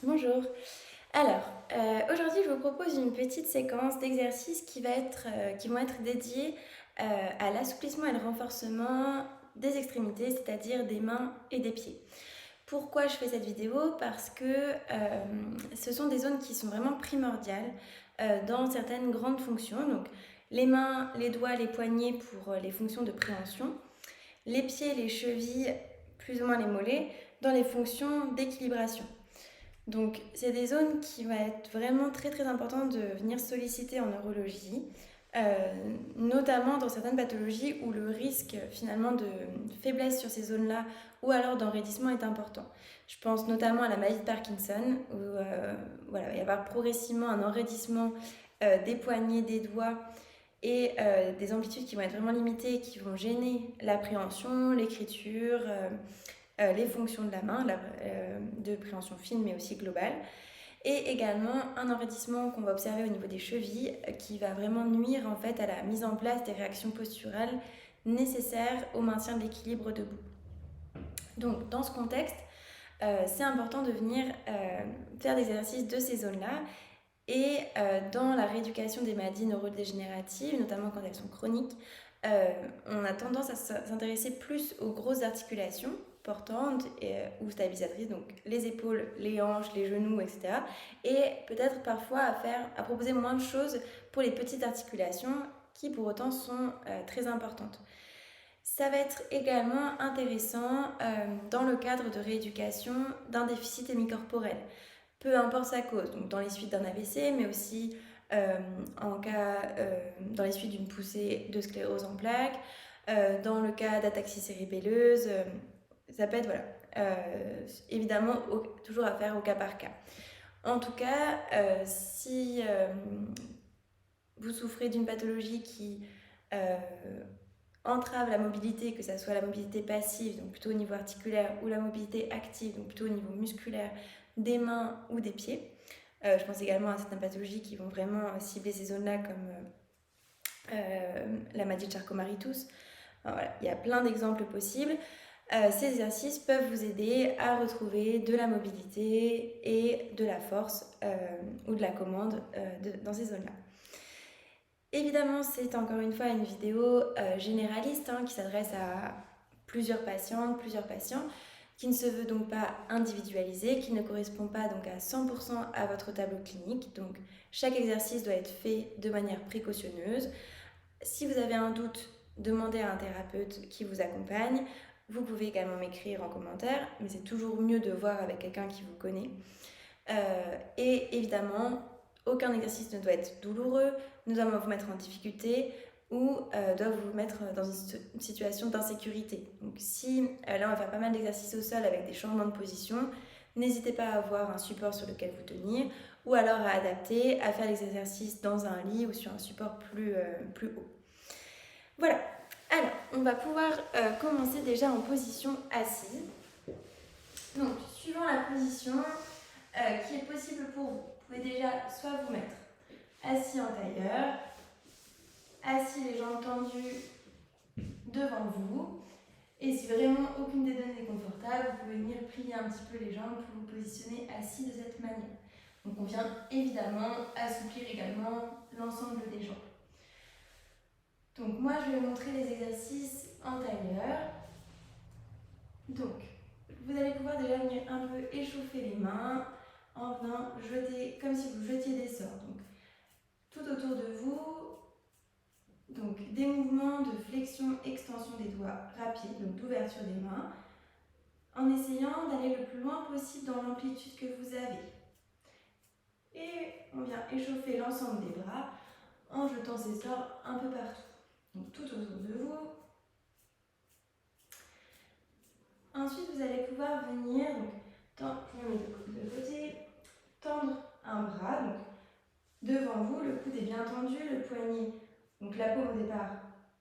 Bonjour. Alors, aujourd'hui, je vous propose une petite séquence d'exercices qui vont être dédiés à l'assouplissement et le renforcement des extrémités, c'est-à-dire des mains et des pieds. Pourquoi je fais cette vidéo? Parce que ce sont des zones qui sont vraiment primordiales dans certaines grandes fonctions. Donc, les mains, les doigts, les poignets pour les fonctions de préhension, les pieds, les chevilles, plus ou moins les mollets, dans les fonctions d'équilibration. Donc, c'est des zones qui vont être vraiment très très importantes de venir solliciter en neurologie, notamment dans certaines pathologies où le risque finalement de faiblesse sur ces zones-là ou alors d'enraidissement est important. Je pense notamment à la maladie de Parkinson où voilà, il va y avoir progressivement un enraidissement des poignets, des doigts et des amplitudes qui vont être vraiment limitées, qui vont gêner l'appréhension, l'écriture, les fonctions de la main, de préhension fine mais aussi globale, et également un enraidissement qu'on va observer au niveau des chevilles qui va vraiment nuire en fait à la mise en place des réactions posturales nécessaires au maintien de l'équilibre debout. Donc dans ce contexte, c'est important de venir faire des exercices de ces zones-là et dans la rééducation des maladies neurodégénératives, notamment quand elles sont chroniques, on a tendance à s'intéresser plus aux grosses articulations portantes ou stabilisatrices, donc les épaules, les hanches, les genoux, etc. Et peut-être parfois à proposer moins de choses pour les petites articulations qui pour autant sont très importantes. Ça va être également intéressant dans le cadre de rééducation d'un déficit hémicorporel, peu importe sa cause, donc dans les suites d'un AVC, mais aussi dans les suites d'une poussée de sclérose en plaques, dans le cas d'ataxie cérébelleuse, ça peut être voilà, évidemment toujours à faire au cas par cas. En tout cas, si vous souffrez d'une pathologie qui euh, entrave la mobilité, que ce soit la mobilité passive, donc plutôt au niveau articulaire, ou la mobilité active, donc plutôt au niveau musculaire, des mains ou des pieds. Je pense également à certaines pathologies qui vont vraiment cibler ces zones-là, comme la maladie de Charcot-Marie-Tooth. Enfin, voilà, il y a plein d'exemples possibles. Ces exercices peuvent vous aider à retrouver de la mobilité et de la force ou de la commande dans ces zones-là. Évidemment, c'est encore une fois une vidéo généraliste qui s'adresse à plusieurs patientes, plusieurs patients, qui ne se veut donc pas individualisée, qui ne correspond pas donc à 100% à votre tableau clinique. Donc chaque exercice doit être fait de manière précautionneuse. Si vous avez un doute, demandez à un thérapeute qui vous accompagne. Vous pouvez également m'écrire en commentaire, mais c'est toujours mieux de voir avec quelqu'un qui vous connaît. Et évidemment, aucun exercice ne doit être douloureux, ne doit vous mettre en difficulté ou doit vous mettre dans une situation d'insécurité. Donc si là on va faire pas mal d'exercices au sol avec des changements de position, n'hésitez pas à avoir un support sur lequel vous tenir ou alors à adapter, à faire les exercices dans un lit ou sur un support plus haut. Voilà, alors on va pouvoir commencer déjà en position assise. Donc suivant la position, qui est possible pour vous. Vous pouvez déjà soit vous mettre assis en tailleur, assis les jambes tendues devant vous, et si vraiment aucune des deux n'est confortable, vous pouvez venir plier un petit peu les jambes pour vous positionner assis de cette manière. Donc on vient évidemment assouplir également l'ensemble des jambes. Donc moi je vais vous montrer les exercices en tailleur. Donc vous allez pouvoir déjà venir un peu échauffer les mains en venant jeter comme si vous jetiez des sorts. Donc tout autour de vous, donc des mouvements de flexion-extension des doigts rapides, donc d'ouverture des mains, en essayant d'aller le plus loin possible dans l'amplitude que vous avez. Et on vient échauffer l'ensemble des bras en jetant ces sorts un peu partout. Donc tout autour de vous. Ensuite, vous allez pouvoir venir, je mets le coude de côté, tendre un bras, donc devant vous, le coude est bien tendu, le poignet, donc la paume au départ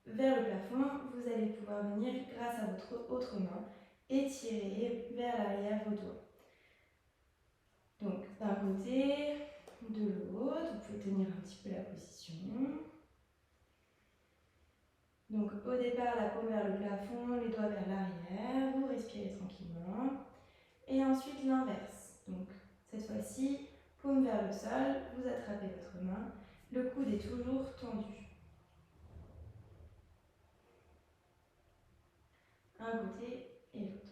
vers le plafond, vous allez pouvoir venir, grâce à votre autre main, étirer vers l'arrière vos doigts. Donc d'un côté, de l'autre, vous pouvez tenir un petit peu la position. Donc au départ, la paume vers le plafond, les doigts vers l'arrière, vous respirez tranquillement. Et ensuite l'inverse. Donc cette fois-ci, fois-ci, paume vers le sol, vous attrapez votre main, le coude est toujours tendu. Un côté et l'autre.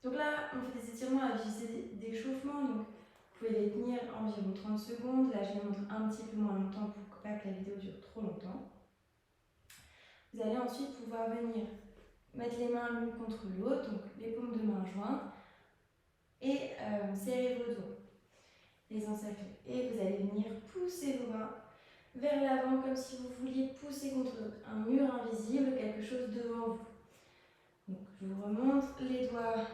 Donc là, on fait des étirements à visée d'échauffement, donc vous pouvez les tenir environ 30 secondes. Là, je les montre un petit peu moins longtemps pour pas que la vidéo dure trop longtemps. Vous allez ensuite pouvoir venir mettre les mains l'une contre l'autre, donc les paumes de main jointes, et serrer vos doigts, les encercler. Et vous allez venir pousser vos mains vers l'avant comme si vous vouliez pousser contre un mur invisible, quelque chose devant vous. Donc je vous remonte, les doigts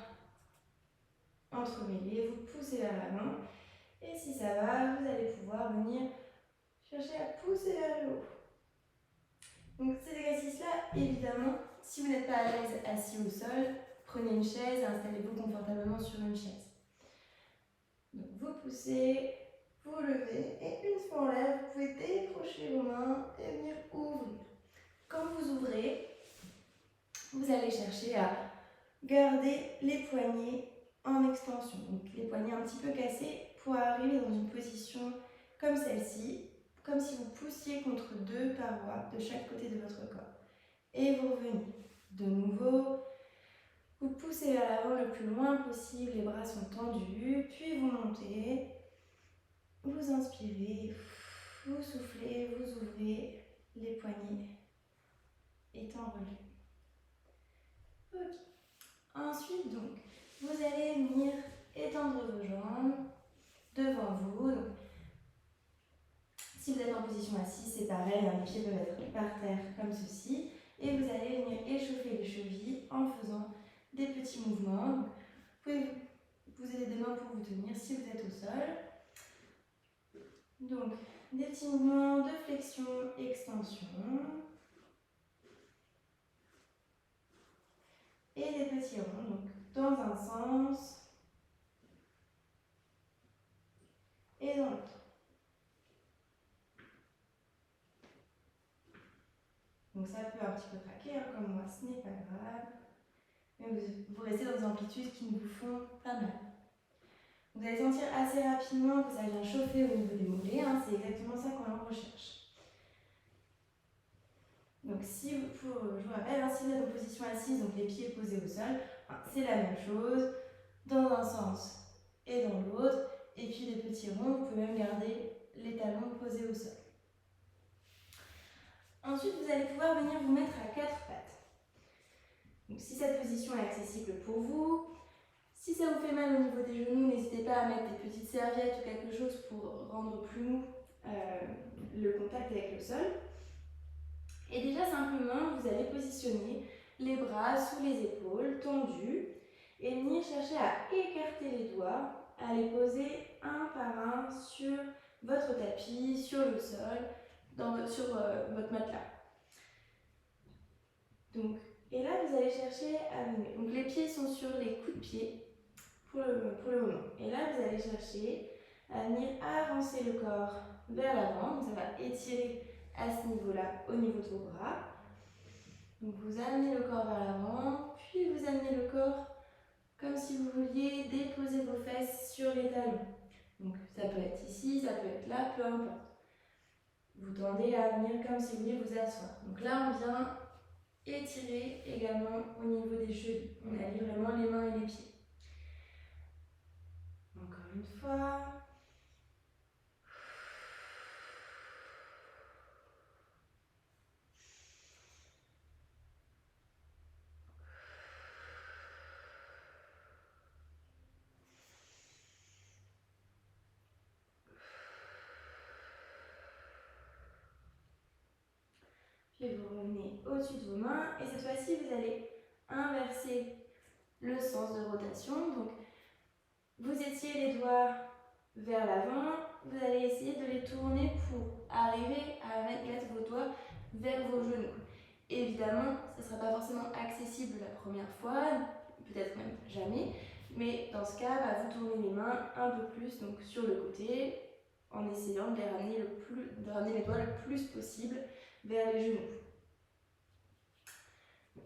entremêlés, vous poussez vers l'avant. Et si ça va, vous allez pouvoir venir chercher à pousser vers le haut. Donc ces exercices-là, évidemment, si vous n'êtes pas à l'aise assis au sol, prenez une chaise et installez-vous confortablement sur une chaise. Donc vous poussez, vous levez et une fois en l'air, vous pouvez décrocher vos mains et venir ouvrir. Quand vous ouvrez, vous allez chercher à garder les poignets en extension. Donc les poignets un petit peu cassés pour arriver dans une position comme celle-ci, comme si vous poussiez contre deux parois de chaque côté de votre corps. Et vous revenez. De nouveau, vous poussez vers l'avant le plus loin possible, les bras sont tendus, puis vous montez, vous inspirez, vous soufflez, vous ouvrez, les poignets étant relevés. Ok. Ensuite, donc, vous allez venir étendre vos jambes devant vous. Donc, si vous êtes en position assise, c'est pareil, les pieds peuvent être par terre comme ceci. Et vous allez venir échauffer les chevilles en faisant des petits mouvements. Donc, vous pouvez vous aider des mains pour vous tenir si vous êtes au sol. Donc, des petits mouvements de flexion, extension. Et des petits ronds, donc dans un sens et dans l'autre. Donc ça peut un petit peu craquer, hein, comme moi, ce n'est pas grave. Mais vous restez dans des amplitudes qui ne vous font pas mal. Vous allez sentir assez rapidement que ça vient chauffer au niveau des mollets, hein, c'est exactement ça qu'on en recherche. Donc si vous, je vous rappelle, hein, si vous êtes en position assise, donc les pieds posés au sol, hein, c'est la même chose, dans un sens et dans l'autre, et puis des petits ronds, vous pouvez même garder les talons posés au sol. Ensuite, vous allez pouvoir venir vous mettre à quatre pattes. Donc si cette position est accessible pour vous, si ça vous fait mal au niveau des genoux, n'hésitez pas à mettre des petites serviettes ou quelque chose pour rendre plus mou le contact avec le sol. Et déjà simplement, vous allez positionner les bras sous les épaules, tendus, et venir chercher à écarter les doigts, à les poser un par un sur votre tapis, sur le sol, sur votre matelas. Donc, et là, vous allez chercher à venir. Donc les pieds sont sur les coups de pied pour le moment. Et là, vous allez chercher à venir avancer le corps vers l'avant. Donc ça va étirer à ce niveau-là, au niveau de vos bras. Donc vous amenez le corps vers l'avant, puis vous amenez le corps comme si vous vouliez déposer vos fesses sur les talons. Donc ça peut être ici, ça peut être là, peu importe. Vous tendez à venir comme si vous vouliez vous asseoir. Donc là, on vient étirer également au niveau des chevilles. On allie vraiment les mains et les pieds. Encore une fois. Puis vous revenez au-dessus de vos mains et cette fois-ci, vous allez inverser le sens de rotation. Donc, vous étirez les doigts vers l'avant, vous allez essayer de les tourner pour arriver à mettre vos doigts vers vos genoux. Évidemment, ça ne sera pas forcément accessible la première fois, peut-être même jamais, mais dans ce cas, vous tournez les mains un peu plus donc sur le côté en essayant de ramener les doigts le plus possible vers les genoux.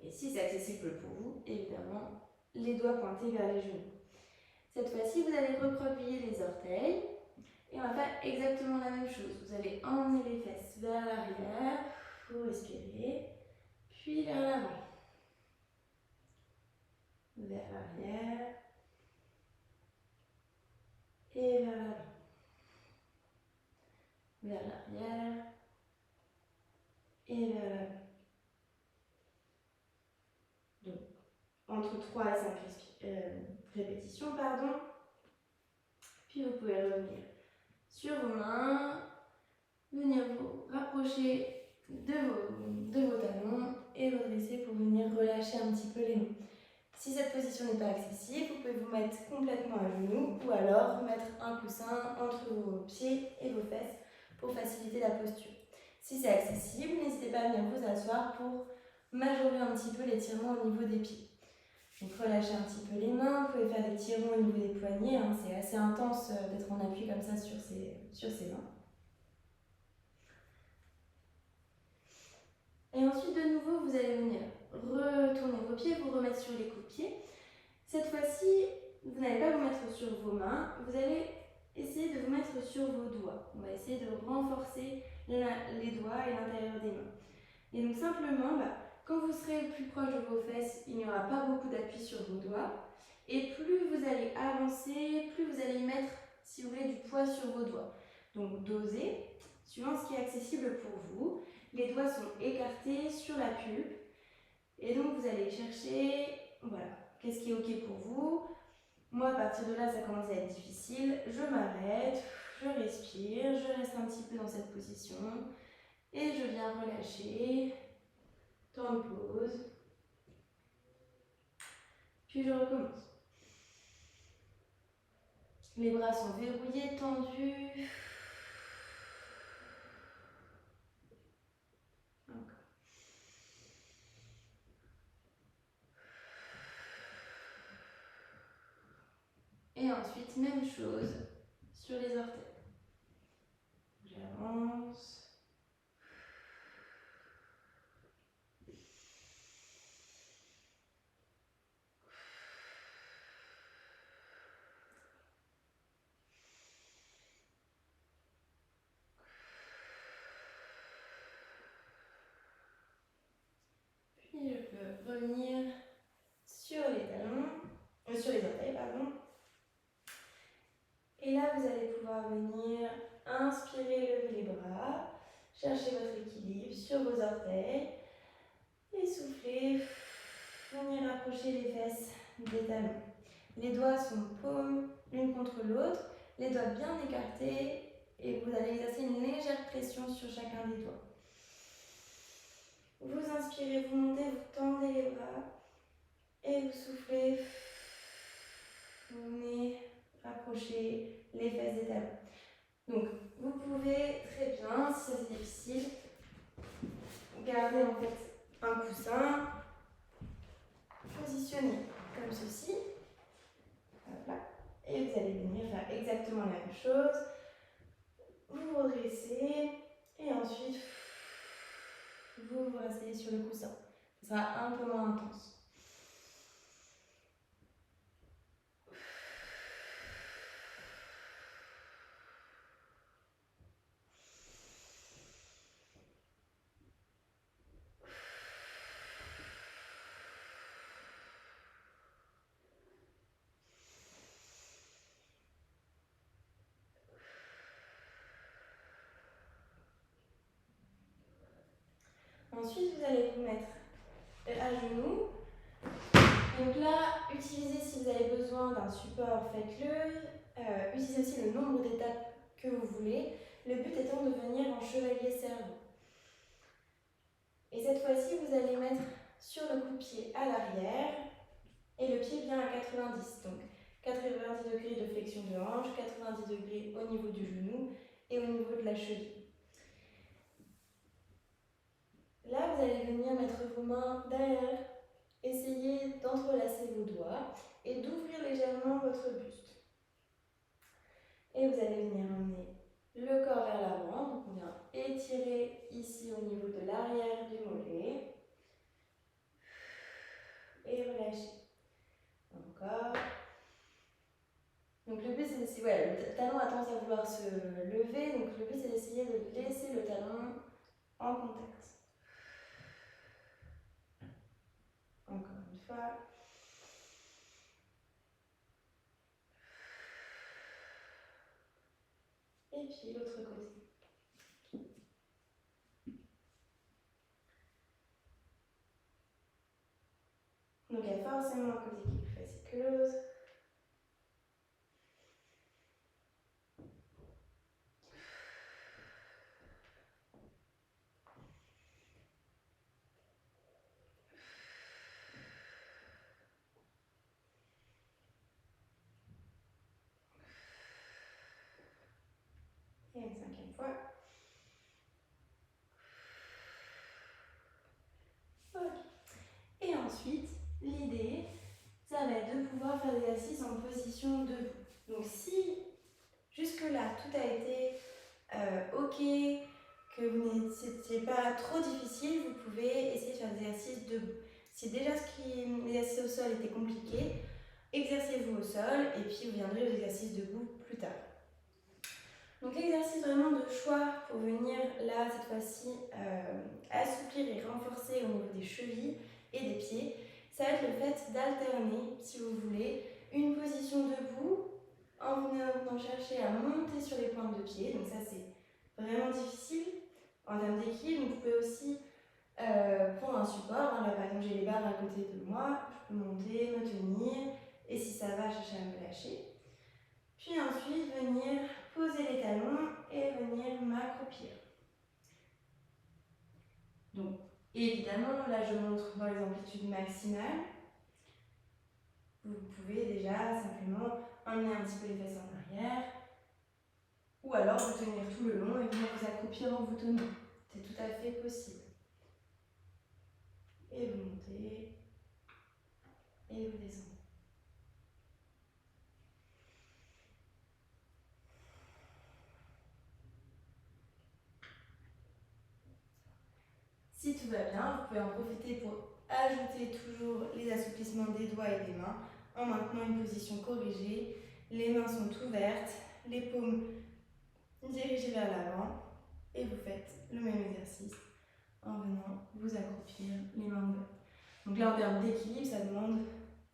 Et si c'est accessible pour vous, évidemment, les doigts pointés vers les genoux. Cette fois-ci, vous allez recroqueviller les orteils et on va faire exactement la même chose. Vous allez emmener les fesses vers l'arrière, vous respirez, puis vers l'avant, vers l'arrière et vers l'avant, vers l'arrière et vers l'avant. Donc, entre 3 et 5 répétitions, pardon. Puis vous pouvez revenir sur vos mains, venir vous rapprocher de vos talons et redresser pour venir relâcher un petit peu les mains. Si cette position n'est pas accessible, vous pouvez vous mettre complètement à genoux ou alors mettre un coussin entre vos pieds et vos fesses pour faciliter la posture. Si c'est accessible, n'hésitez pas à venir vous asseoir pour majorer un petit peu l'étirement au niveau des pieds. Donc relâchez un petit peu les mains, vous pouvez faire des tirements au niveau des poignets, hein, c'est assez intense d'être en appui comme ça sur ces mains. Et ensuite de nouveau vous allez venir retourner vos pieds, vous remettre sur les coups de pied. Cette fois-ci, vous n'allez pas vous mettre sur vos mains, vous allez essayer de vous mettre sur vos doigts. On va essayer de renforcer les doigts et l'intérieur des mains. Et donc simplement, quand vous serez plus proche de vos fesses, il n'y aura pas beaucoup d'appui sur vos doigts. Et plus vous allez avancer, plus vous allez mettre, si vous voulez, du poids sur vos doigts. Donc dosez, suivant ce qui est accessible pour vous. Les doigts sont écartés sur la pulpe. Et donc vous allez chercher, voilà, qu'est-ce qui est OK pour vous. Moi, à partir de là, ça commence à être difficile. Je m'arrête, je respire, je reste un petit peu dans cette position. Et je viens relâcher. Temps de pause. Puis je recommence. Les bras sont verrouillés, tendus. Encore. Et ensuite, même chose sur les orteils. J'avance. Puis je peux revenir sur les talons, sur les orteils, pardon. Et là, vous allez pouvoir venir inspirer, lever les bras, chercher votre équilibre sur vos orteils et souffler, venir approcher les fesses des talons. Les doigts sont paumes l'une contre l'autre, les doigts bien écartés et vous allez exercer une légère pression sur chacun des doigts. Vous inspirez, vous montez, vous tendez les bras et vous soufflez. Vous venez rapprocher les fesses des talons. Donc, vous pouvez très bien, si ça c'est difficile, garder en fait un coussin, positionner comme ceci. Voilà. Et vous allez venir faire exactement la même chose. Vous vous redressez et ensuite vous vous rasseyez sur le coussin. Ce sera un peu moins intense. Ensuite, vous allez vous mettre à genoux. Donc là, utilisez si vous avez besoin d'un support, faites-le. Utilisez aussi le nombre d'étapes que vous voulez. Le but étant de venir en chevalier cerveau. Et cette fois-ci, vous allez mettre sur le coup de pied à l'arrière et le pied vient à 90. Donc 90 degrés de flexion de hanche, 90 degrés au niveau du genou et au niveau de la cheville. Là, vous allez venir mettre vos mains derrière, essayez d'entrelacer vos doigts et d'ouvrir légèrement votre buste. Et vous allez venir emmener le corps vers l'avant, donc on vient étirer ici au niveau de l'arrière du mollet. Et relâcher. Encore. but c'est ouais, le talon a tendance à vouloir se lever, donc le but c'est d'essayer de laisser le talon en contact. Encore une fois. Et puis l'autre côté. Donc il y a forcément un côté qui est plus facile que l'autre. Et une 5e fois. Ok. Et ensuite, l'idée, ça va être de pouvoir faire des exercices en position debout. Donc si jusque-là tout a été ok, que c'était pas trop difficile, vous pouvez essayer de faire des exercices debout. Si déjà l'exercice au sol était compliqué, exercez-vous au sol et puis vous viendrez aux exercices debout plus tard. Donc l'exercice vraiment de choix pour venir là cette fois-ci assouplir et renforcer au niveau des chevilles et des pieds, ça va être le fait d'alterner, si vous voulez, une position debout en venant chercher à monter sur les pointes de pied. Donc ça c'est vraiment difficile en termes d'équilibre. Vous pouvez aussi prendre un support. Là par exemple j'ai les barres à côté de moi, je peux monter, me tenir et si ça va chercher à me lâcher. Puis ensuite venir poser les talons et venir m'accroupir. Donc évidemment là je montre dans les amplitudes maximales. Vous pouvez déjà simplement emmener un petit peu les fesses en arrière ou alors vous tenir tout le long et venir vous accroupir en vous tenant. C'est tout à fait possible. Et vous montez et vous descendez. Si tout va bien, vous pouvez en profiter pour ajouter toujours les assouplissements des doigts et des mains en maintenant une position corrigée. Les mains sont ouvertes, les paumes dirigées vers l'avant et vous faites le même exercice en venant vous accroupir les mains ouvertes. Donc là en termes d'équilibre, ça demande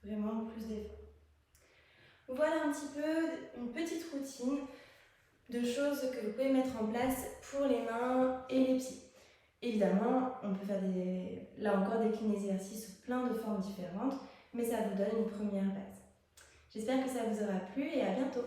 vraiment plus d'effort. Voilà un petit peu une petite routine de choses que vous pouvez mettre en place pour les mains et les pieds. Évidemment, on peut faire là encore décliner les exercices sous plein de formes différentes, mais ça vous donne une première base. J'espère que ça vous aura plu et à bientôt.